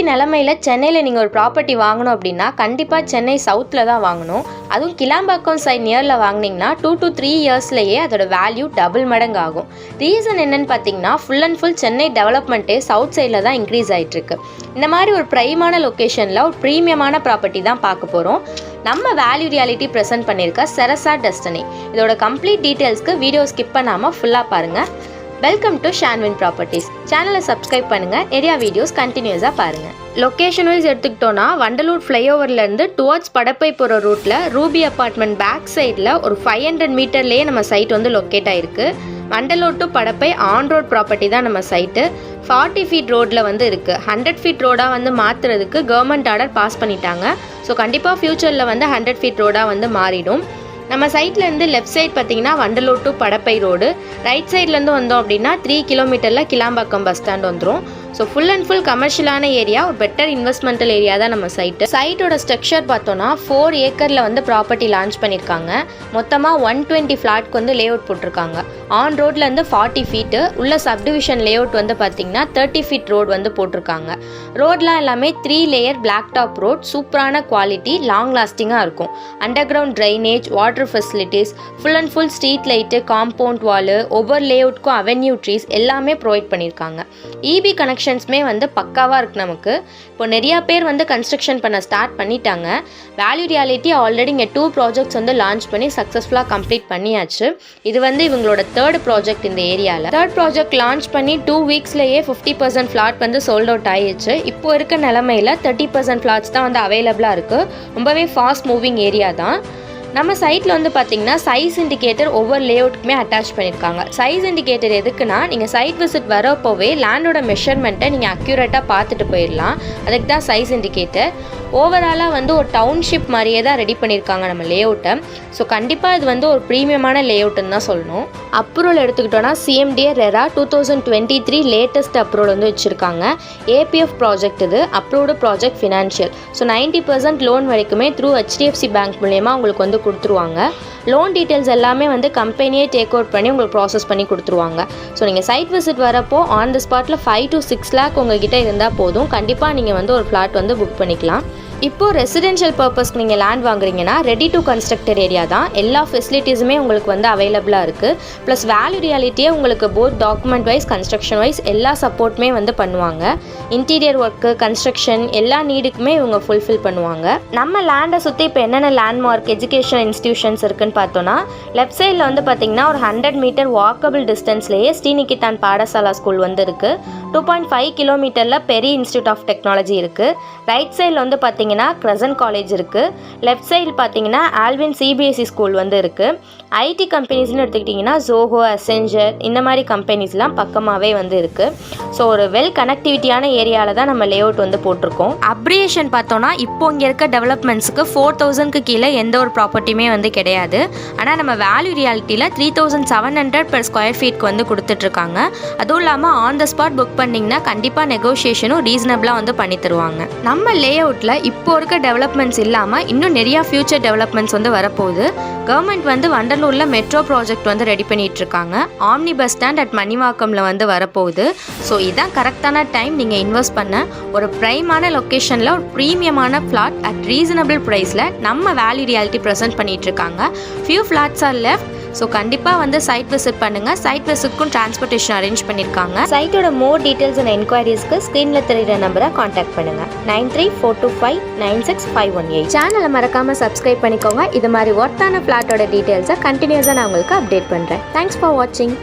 நிலமையில சென்னையில் நீங்கள் ஒரு ப்ராப்பர்ட்டி வாங்கணும் அப்படின்னா கண்டிப்பாக சென்னை சவுத்தில் தான் வாங்கணும். அதுவும் கிளாம்பாக்கம் சைட் நியரில் வாங்கினீங்கன்னா 2 to 3 இயர்ஸ்லேயே அதோட வேல்யூ டபுள் மடங்கு ஆகும். ரீசன் என்னன்னு பார்த்தீங்கன்னா ஃபுல் அண்ட் ஃபுல் சென்னை டெவலப்மெண்ட்டே சவுத் சைடில் தான் இன்க்ரீஸ் ஆகிட்டுருக்கு. இந்த மாதிரி ஒரு ப்ரைமான லொக்கேஷனில் ஒரு ப்ரீமியமான ப்ராப்பர்ட்டி தான் பார்க்க போகிறோம். நம்ம வேல்யூ ரியாலிட்டி ப்ரெசென்ட் பண்ணியிருக்க செரசா டெஸ்டினி. இதோட கம்ப்ளீட் டீட்டெயில்ஸ்க்கு வீடியோ ஸ்கிப் பண்ணாமல் ஃபுல்லாக பாருங்கள். Welcome to Shanvin properties. சேனலை சப்ஸ்கிரைப் பண்ணுங்கள், நிறையா வீடியோஸ் கண்டினியூஸாக பாருங்கள். லொக்கேஷன் வைஸ் எடுத்துக்கிட்டோன்னா வண்டலூர் ஃப்ளைஓவர்லேருந்து டுவர்ட்ஸ் படப்பை போகிற ரூட்டில் ரூபி அப்பார்ட்மெண்ட் பேக் சைடில் ஒரு 500 மீட்டர்லேயே நம்ம சைட் வந்து லொக்கேட் ஆகிருக்கு. Vandalur to Padappai on road property தான் நம்ம சைட்டு. 40 ஃபீட் ரோடில் வந்து இருக்குது. 100 ஃபீட் ரோடாக வந்து மாற்றுறதுக்கு கவர்மெண்ட் ஆர்டர் பாஸ் பண்ணிட்டாங்க. ஸோ கண்டிப்பாக ஃப்யூச்சரில் வந்து 100 ஃபீட் ரோடாக வந்து மாறிடும். நம்ம சைட்லேருந்து லெஃப்ட் சைட் பார்த்தீங்கன்னா Vandalur to Padappai road, right சைட்லேருந்து வந்தோம் அப்படின்னா 3 கிலோமீட்டரில் கிளாம்பாக்கம் பஸ் ஸ்டாண்ட் வந்துடும். ஸோ ஃபுல் அண்ட் ஃபுல் கமர்ஷியலான ஏரியா, ஒரு பெட்டர் இன்வெஸ்ட்மெண்டல் ஏரியா தான் நம்ம சைட்டு. சைட்டோட ஸ்ட்ரக்சர் பார்த்தோன்னா 4 ஏக்கரில் வந்து ப்ராப்பர்ட்டி லான்ச் பண்ணியிருக்காங்க. மொத்தமாக 120 ஃப்ளாட்க்கு வந்து லே அவுட் போட்டிருக்காங்க. ஆன் ரோட்லேருந்து 40 ஃபீட்டு, உள்ள சப்டிவிஷன் லே அவுட் வந்து பார்த்திங்கன்னா 30 ஃபீட் ரோடு வந்து போட்டிருக்காங்க. ரோட்லாம் எல்லாமே 3 லேயர் பிளாக் டாப் ரோட், சூப்பரான குவாலிட்டி, லாங் லாஸ்டிங்காக இருக்கும். Under ground drainage, water facilities, full and full street light, compound வாலு, ஒவ்வொரு லே அவுட்க்கும் அவென்யூ ட்ரீஸ் எல்லாமே ப்ரொவைட் பண்ணியிருக்காங்க. இபி கனெக்ஷன்ஸுமே வந்து பக்காவாக இருக்குது நமக்கு. இப்போ நிறையா பேர் வந்து கன்ஸ்ட்ரக்ஷன் பண்ண ஸ்டார்ட் பண்ணிட்டாங்க. வேல்யூ ரியாலிட்டி ஆல்ரெடி இங்கே 2 ப்ராஜெக்ட்ஸ் வந்து லான்ச் பண்ணி சக்ஸஸ்ஃபுல்லாக கம்ப்ளீட் பண்ணியாச்சு. இது வந்து இவங்களோட 3rd ப்ராஜெக்ட் இந்த ஏரியாவில். 3rd ப்ராஜெக்ட் லான்ச் பண்ணி 2 வீக்ஸ்லேயே 50% ஃப்ளாட் வந்து சோல்ட் அவுட் ஆயிடுச்சு. இப்போ இருக்க நிலமையில் 30% ஃப்ளாட்ஸ் தான் வந்து அவைலபிளாக இருக்குது. ரொம்பவே ஃபாஸ்ட் மூவிங் ஏரியா தான். நம்ம சைட்டில் வந்து பார்த்திங்கன்னா சைஸ் இண்டிகேட்டர் ஒவ்வொரு லேஅவுட்டுக்குமே அட்டாச் பண்ணியிருக்காங்க. சைஸ் இண்டிகேட்டர் எதுக்குன்னா நீங்கள் சைட் விசிட் வரப்போவே லேண்டோட மெஷர்மெண்ட்டை நீங்கள் அக்யூரேட்டாக பார்த்துட்டு போயிடலாம். அதுக்கு தான் சைஸ் இண்டிகேட்டர். ஓவராலாக வந்து ஒரு டவுன்ஷிப் மாதிரியே தான் ரெடி பண்ணியிருக்காங்க நம்ம லேஅவுட்டை. ஸோ கண்டிப்பாக இது வந்து ஒரு ப்ரீமியமான லேஅவுட்டுன்னு தான் சொல்லணும். அப்ரூவல் எடுத்துக்கிட்டோன்னா CMDA RERA 2023 லேட்டஸ்ட் அப்ரூவல் வந்து வச்சுருக்காங்க. APF ப்ராஜெக்ட் இது, approved project financial. So 90% loan வரைக்குமே த்ரூ HDFC பேங்க் மூலயமா உங்களுக்கு வந்து கொடுத்துருவாங்க. லோன் டீட்டெயில்ஸ் எல்லாமே வந்து கம்பெனியே டேக் அவுட் பண்ணி உங்களுக்கு ப்ராசஸ் பண்ணி கொடுத்துருவாங்க. ஸோ நீங்கள் சைட் விசிட் வரப்போ ஆன் த ஸ்பாட்டில் 5 to 6 லேக் உங்ககிட்ட இருந்தால் போதும். கண்டிப்பாக நீங்கள் வந்து ஒரு ஃப்ளாட் வந்து புக் பண்ணிக்கலாம். இப்போது ரெசிடென்ஷியல் பர்பஸ்க்கு நீங்கள் லேண்ட் வாங்குறீங்கன்னா ரெடி டு கன்ஸ்ட்ரக்டட் ஏரியா தான். எல்லா ஃபெசிலிட்டிஸுமே உங்களுக்கு வந்து அவைலபிளாக இருக்குது. ப்ளஸ் வேல்யூ ரியாலிட்டியே உங்களுக்கு both document wise, construction wise எல்லா சப்போர்ட்டுமே வந்து பண்ணுவாங்க. இன்டீரியர் ஒர்க்கு, கன்ஸ்ட்ரக்ஷன் எல்லா நீடுக்குமே இவங்க ஃபுல்ஃபில் பண்ணுவாங்க. நம்ம லேண்டை சுற்றி இப்போ என்னென்ன லேண்ட்மார்க், எஜுகேஷன் இன்ஸ்டிடியூஷன்ஸ் இருக்குன்னு பார்த்தோன்னா லெஃப்ட் சைடில் வந்து பார்த்திங்கன்னா ஒரு 100 metre walkable டிஸ்டன்ஸ்லேயே Sriniketan Patasala school வந்து இருக்குது. 2.5 கிலோமீட்டரில் பெரிய இன்ஸ்டியூட் ஆஃப் டெக்னாலஜி இருக்குது. ரைட் சைடில் வந்து பார்த்திங்கன்னா கிரசன்ட் காலேஜ் இருக்குது. லெஃப்ட் சைடு பார்த்தீங்கன்னா ஆல்வின் CBSE ஸ்கூல் வந்து இருக்குது. ஐடி கம்பெனிஸ்னு எடுத்துக்கிட்டிங்கன்னா ஜோஹோ, அசெஞ்சர் இந்த மாதிரி கம்பெனிஸ்லாம் பக்கமாகவே வந்து இருக்குது. ஸோ ஒரு வெல் கனெக்டிவிட்டியான ஏரியாவில் தான் நம்ம லேஅவுட் வந்து போட்டிருக்கோம். அப்ரியேஷன் பார்த்தோன்னா இப்போ இங்கே இருக்க டெவலப்மெண்ட்ஸுக்கு 4000க்கு கீழே எந்த ஒரு ப்ராப்பர்ட்டியுமே வந்து கிடையாது. ஆனால் நம்ம வேல்யூ ரியாலிட்டியில் 3700 பெர் ஸ்கொயர் ஃபீட்க்கு வந்து கொடுத்துட்ருக்காங்க. அதுவும் இல்லாமல் ஆன் த ஸ்பாட் புக் பண்ணிங்கன்னா கண்டிப்பாக நெகோஷியேஷனும் ரீசனபிளாக வந்து பண்ணி தருவாங்க. நம்ம லேஅவுட்டில் இப்போ இருக்க டெவலப்மெண்ட்ஸ் இல்லாமல் இன்னும் நிறையா ஃபியூச்சர் டெவலப்மெண்ட்ஸ் வந்து வரப்போகுது. கவர்மெண்ட் வந்து வண்டலூரில் மெட்ரோ ப்ராஜெக்ட் வந்து ரெடி பண்ணிட்டு இருக்காங்க. ஆம்னி பஸ் ஸ்டாண்ட் அட் மணிவாக்கமில் வந்து வரப்போகுது. ஸோ இதுதான் கரெக்டான டைம் நீங்கள் இன்வெஸ்ட் பண்ண. ஒரு ப்ரைமான லொக்கேஷனில் ஒரு ப்ரீமியமான ஃப்ளாட் அட் ரீசனபிள் ப்ரைஸில் நம்ம வேல்யூ ரியாலிட்டி ப்ரெசென்ட் பண்ணிட்டு இருக்காங்க. Few flats are left. So கண்டிப்பாக வந்து சைட் விசிட் பண்ணுங்கள். சைட் விசிட்க்கும் டிரான்ஸ்போர்ட்டேஷன் அரேஞ்ச் பண்ணியிருக்காங்க. சைட்டோட மோர் டீட்டெயில்ஸ் அண்ட் என்கொயரிஸ்க்கு ஸ்க்ரீனில் தெரிகிற நம்பரை காண்டாக்ட் பண்ணுங்கள். 9342596518. சேனலை மறக்காமல் சப்ஸ்கிரைப் பண்ணிக்கோங்க. இது மாதிரி ஒர்த்தான ஃப்ளாட்டோட டீட்டெயில்ஸை கண்டினியூஸாக நான் உங்களுக்கு அப்டேட் பண்ணுறேன். தேங்க்ஸ் ஃபார் வாட்சிங்.